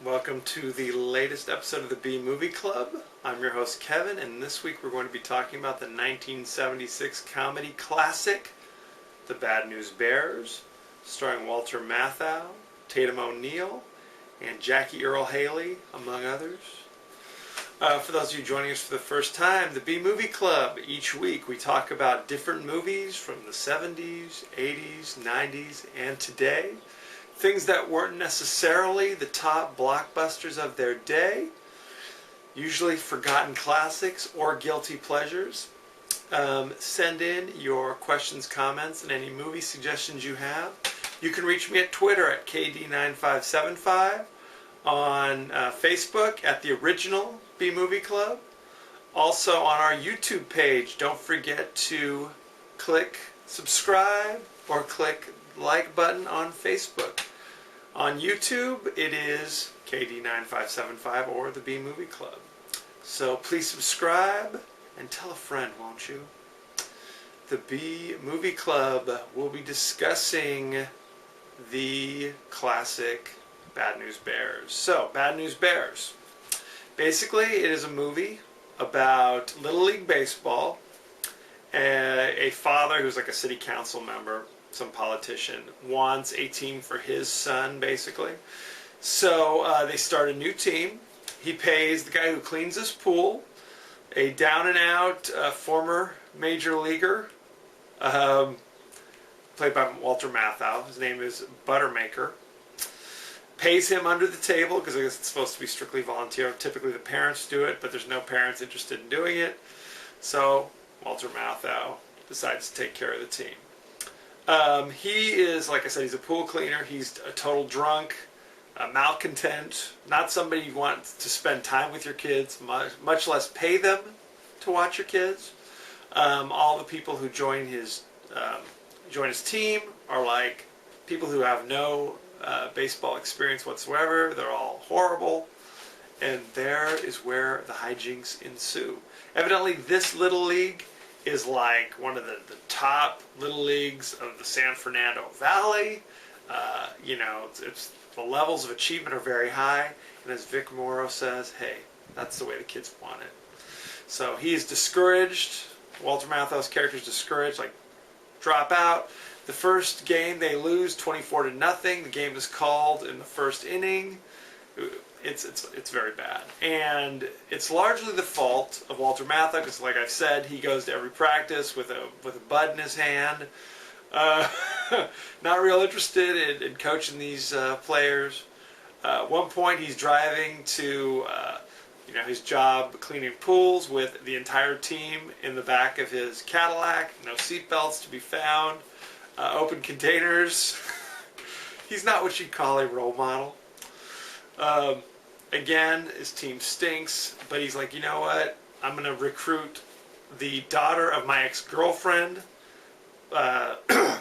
Welcome to the latest episode of the B Movie Club. I'm your host Kevin, and this week we're going to be talking about the 1976 comedy classic, The Bad News Bears, starring Walter Matthau, Tatum O'Neal, and Jackie Earle Haley, among others. For those of you joining us for the first time, the B Movie Club, each week we talk about different movies from the 70s, 80s, 90s, and today. Things that weren't necessarily the top blockbusters of their day, usually forgotten classics or guilty pleasures. Send in your questions, comments, and any movie suggestions you have. You can reach me at Twitter at KD9575, on Facebook at the original B Movie Club. Also on our YouTube page, don't forget to click subscribe or click like button on Facebook. On YouTube, it is KD9575 or the B Movie Club. So please subscribe and tell a friend, won't you? The B Movie Club will be discussing the classic Bad News Bears. So, Bad News Bears. Basically, it is a movie about Little League Baseball. A father who's like a city council member, some politician, wants a team for his son, basically. So they start a new team. He pays the guy who cleans his pool, a down-and-out former major leaguer, played by Walter Matthau. His name is Buttermaker. Pays him under the table, because I guess it's supposed to be strictly volunteer. Typically the parents do it, but there's no parents interested in doing it. So Walter Matthau decides to take care of the team. He is, like I said, he's a pool cleaner. He's a total drunk, a malcontent, not somebody you want to spend time with your kids, much less pay them to watch your kids. All the people who join his team are like people who have no baseball experience whatsoever. They're all horrible, and there is where the hijinks ensue. Evidently, this little league is like one of the top little leagues of the San Fernando Valley. It's the levels of achievement are very high, and as Vic Morrow says, hey, that's the way the kids want it. So he's discouraged. Walter Matthau's character is discouraged, like drop out. The first game they lose 24-0. The game is called in the first inning. It's very bad, and it's largely the fault of Walter Matthau, because, like I've said, he goes to every practice with a bud in his hand, not real interested in coaching these players. At one point, he's driving to his job cleaning pools with the entire team in the back of his Cadillac. No seatbelts to be found. Open containers. He's not what you'd call a role model. Again, his team stinks, but he's like, you know what? I'm going to recruit the daughter of my ex-girlfriend,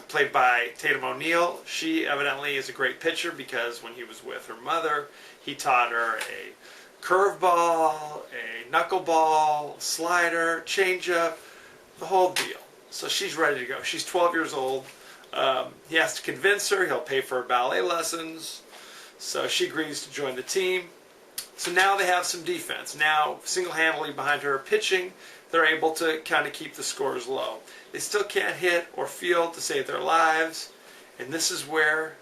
played by Tatum O'Neal. She evidently is a great pitcher, because when he was with her mother, he taught her a curveball, a knuckleball, slider, changeup, the whole deal. So she's ready to go. She's 12 years old. He has to convince her. He'll pay for her ballet lessons. So she agrees to join the team. So now they have some defense. Now, single-handedly behind her pitching, they're able to kind of keep the scores low. They still can't hit or field to save their lives. And this is where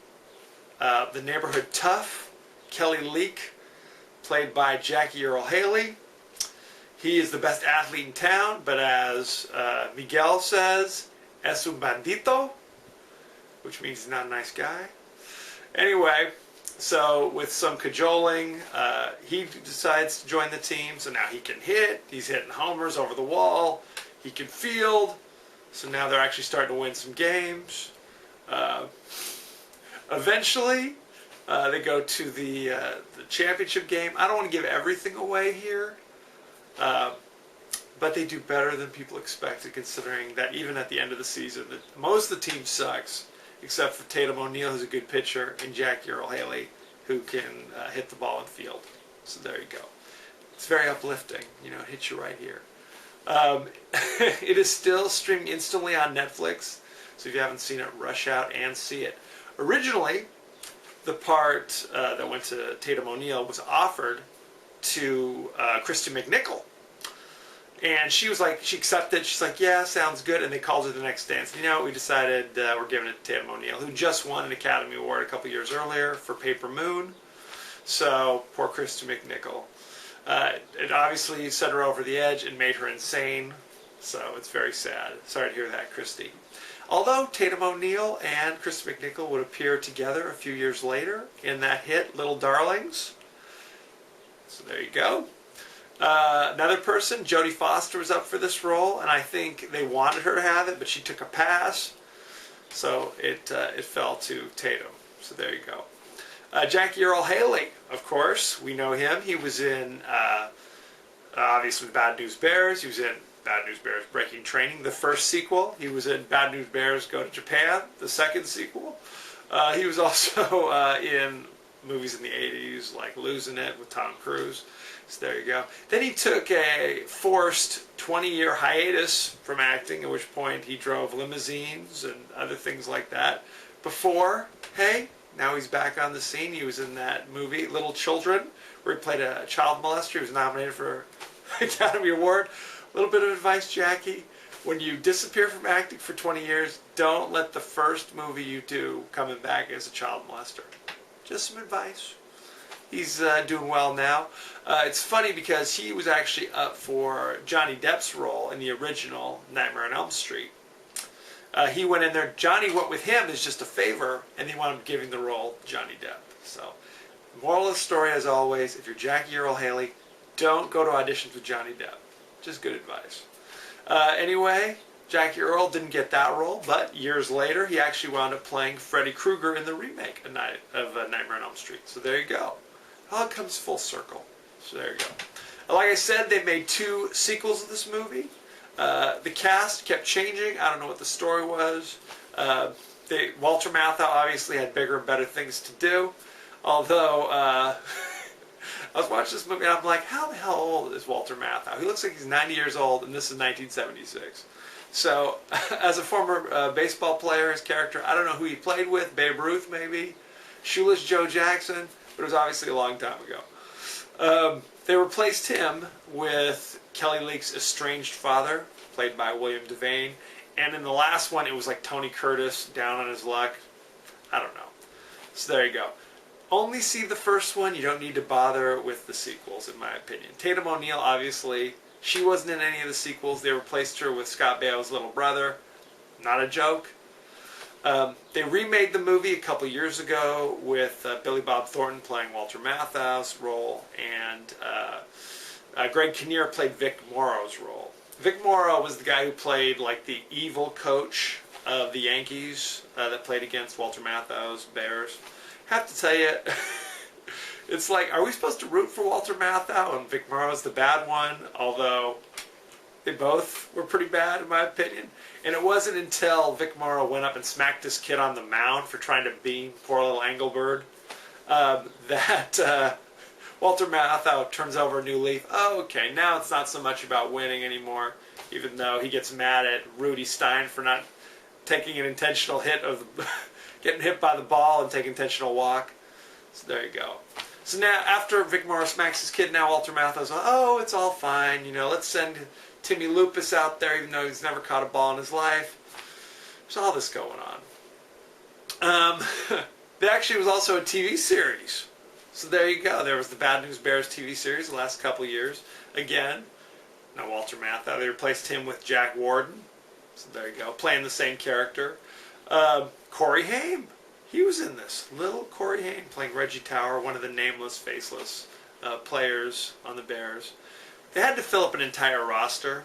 the neighborhood tough, Kelly Leak, played by Jackie Earle Haley. He is the best athlete in town, but as Miguel says, es un bandito, which means he's not a nice guy. Anyway, so with some cajoling, he decides to join the team. So now he can hit. He's hitting homers over the wall. He can field. So now they're actually starting to win some games. Eventually, they go to the championship game. I don't want to give everything away here. Uh, but they do better than people expected, considering that even at the end of the season, most of the team sucks, except for Tatum O'Neal, who's a good pitcher, and Jackie Earle Haley, who can hit the ball in the field. So there you go. It's very uplifting. You know, it hits you right here. It is still streaming instantly on Netflix, so if you haven't seen it, rush out and see it. Originally, the part that went to Tatum O'Neal was offered to Christy McNichol. And she was like, she accepted. She's like, yeah, sounds good. And they called her the next day and said, you know, we decided we're giving it to Tatum O'Neal, who just won an Academy Award a couple years earlier for Paper Moon. So, poor Christy McNichol. It obviously set her over the edge and made her insane. So, it's very sad. Sorry to hear that, Christy. Although Tatum O'Neal and Christy McNichol would appear together a few years later in that hit, Little Darlings. So, there you go. Another person, Jodie Foster, was up for this role, and I think they wanted her to have it, but she took a pass, so it fell to Tatum. So there you go. Jackie Earle Haley, of course, we know him. He was in, obviously, Bad News Bears. He was in Bad News Bears Breaking Training, the first sequel. He was in Bad News Bears Go to Japan, the second sequel. He was also in movies in the 80s, like Losing It with Tom Cruise. So there you go. Then he took a forced 20-year hiatus from acting, at which point he drove limousines and other things like that. Before, hey, now he's back on the scene. He was in that movie, Little Children, where he played a child molester. He was nominated for an Academy Award. A little bit of advice, Jackie. When you disappear from acting for 20 years, don't let the first movie you do coming back as a child molester. Just some advice. He's doing well now. It's funny because he was actually up for Johnny Depp's role in the original Nightmare on Elm Street. He went in there. Johnny went with him as just a favor, and he wound up giving the role to Johnny Depp. So, moral of the story, as always, if you're Jackie Earle Haley, don't go to auditions with Johnny Depp. Just good advice. Anyway, Jackie Earle didn't get that role, but years later, he actually wound up playing Freddy Krueger in the remake of Nightmare on Elm Street. So there you go. It all comes full circle. So there you go. Like I said, they made 2 sequels of this movie. The cast kept changing. I don't know what the story was. Walter Matthau obviously had bigger and better things to do. Although, I was watching this movie and I'm like, how the hell old is Walter Matthau? He looks like he's 90 years old, and this is 1976. So, as a former baseball player, his character, I don't know who he played with, Babe Ruth maybe, Shoeless Joe Jackson, but it was obviously a long time ago. They replaced him with Kelly Leak's estranged father, played by William Devane, and in the last one it was like Tony Curtis down on his luck. I don't know. So there you go. Only see the first one. You don't need to bother with the sequels, in my opinion. Tatum O'Neal, obviously, she wasn't in any of the sequels. They replaced her with Scott Bale's little brother. Not a joke. They remade the movie a couple years ago with Billy Bob Thornton playing Walter Matthau's role, and Greg Kinnear played Vic Morrow's role. Vic Morrow was the guy who played like the evil coach of the Yankees that played against Walter Matthau's Bears. Have to tell you, it's like, are we supposed to root for Walter Matthau and Vic Morrow's the bad one? Although they both were pretty bad in my opinion. And it wasn't until Vic Morrow went up and smacked this kid on the mound for trying to beam poor little Engelbert that Walter Matthau turns over a new leaf. Oh, okay, now it's not so much about winning anymore, even though he gets mad at Rudy Stein for not taking an intentional hit of the getting hit by the ball and taking intentional walk. So there you go. So now, after Vic Morrow smacks his kid, now Walter Matthau's like, oh, it's all fine, you know, let's send Timmy Lupus out there, even though he's never caught a ball in his life. There's all this going on. There actually was also a TV series. So there you go. There was the Bad News Bears TV series the last couple of years. Again, no Walter Matthau. They replaced him with Jack Warden. So there you go. Playing the same character. Corey Haim. He was in this. Little Corey Haim playing Reggie Tower, one of the nameless, faceless players on the Bears. They had to fill up an entire roster.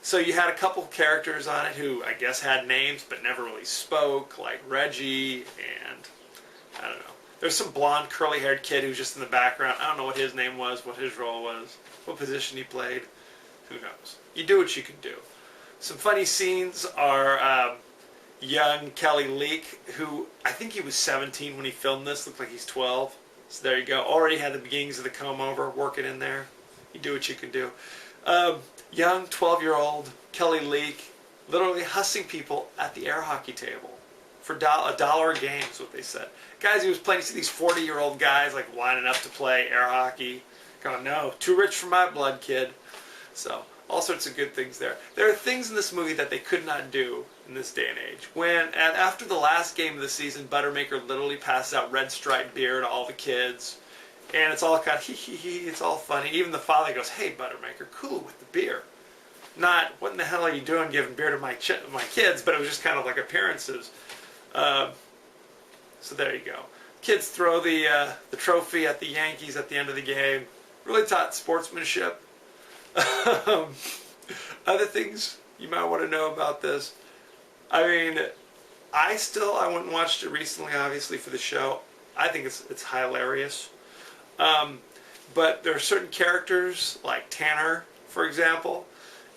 So you had a couple characters on it who I guess had names but never really spoke, like Reggie and, I don't know. There's some blonde, curly-haired kid who's just in the background. I don't know what his name was, what his role was, what position he played. Who knows? You do what you can do. Some funny scenes are young Kelly Leak, who I think he was 17 when he filmed this. Looked like he's 12. So there you go. Already had the beginnings of the comb-over working in there. You do what you can do. Young 12-year-old Kelly Leak literally hussing people at the air hockey table for $1 a game is what they said. Guys he was playing, you see these 40-year-old guys like lining up to play air hockey. Going, no, too rich for my blood, kid. So all sorts of good things there. There are things in this movie that they could not do in this day and age. After the last game of the season, Buttermaker literally passes out red striped beer to all the kids. And it's all kind of hee, it's all funny. Even the father goes, hey, Buttermaker, cool with the beer. Not, what in the hell are you doing giving beer to my kids, but it was just kind of like appearances. So there you go. Kids throw the trophy at the Yankees at the end of the game. Really taught sportsmanship. Other things you might want to know about this. I mean, I went and watched it recently, obviously, for the show. I think it's hilarious. But there are certain characters, like Tanner, for example.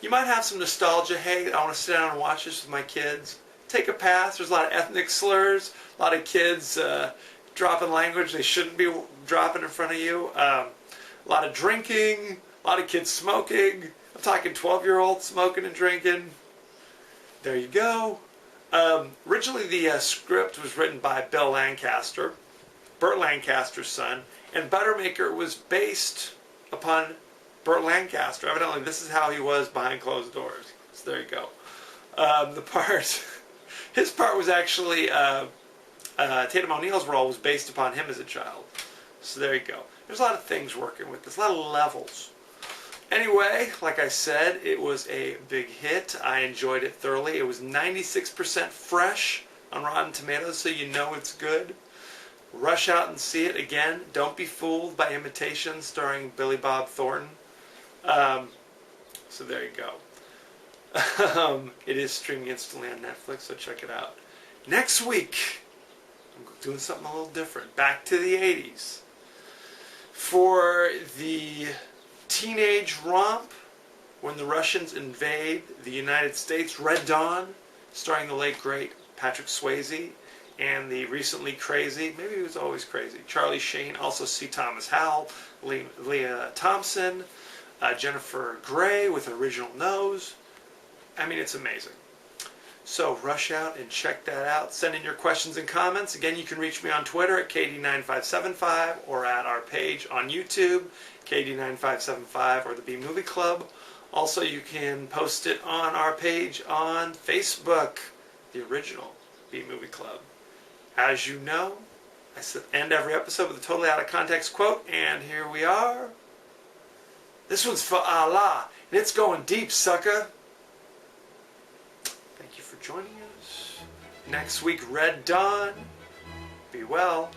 You might have some nostalgia. Hey, I want to sit down and watch this with my kids. Take a pass. There's a lot of ethnic slurs. A lot of kids dropping language they shouldn't be dropping in front of you. A lot of drinking. A lot of kids smoking. I'm talking 12-year-olds smoking and drinking. There you go. Originally the script was written by Bill Lancaster, Burt Lancaster's son, and Buttermaker was based upon Burt Lancaster. Evidently this is how he was behind closed doors. So there you go. His part was actually, Tatum O'Neal's role was based upon him as a child. So there you go. There's a lot of things working with this, a lot of levels. Anyway, like I said, it was a big hit. I enjoyed it thoroughly. It was 96% fresh on Rotten Tomatoes, so you know it's good. Rush out and see it. Again, don't be fooled by imitations starring Billy Bob Thornton. So there you go. It is streaming instantly on Netflix, so check it out. Next week, I'm doing something a little different. Back to the 80s. For the teenage romp when the Russians invade the United States, Red Dawn, starring the late great Patrick Swayze and the recently crazy, maybe he was always crazy, Charlie Sheen, also C. Thomas Howell, Leah Thompson, Jennifer Grey with original nose. I mean, it's amazing. So rush out and check that out. Send in your questions and comments. Again, you can reach me on Twitter at KD9575 or at our page on YouTube, KD9575 or the B Movie Club. Also, you can post it on our page on Facebook, the original B Movie Club. As you know, I end every episode with a totally out of context quote, and here we are. This one's for Allah, and it's going deep, sucker. Thank you for joining us. Next week, Red Dawn. Be well.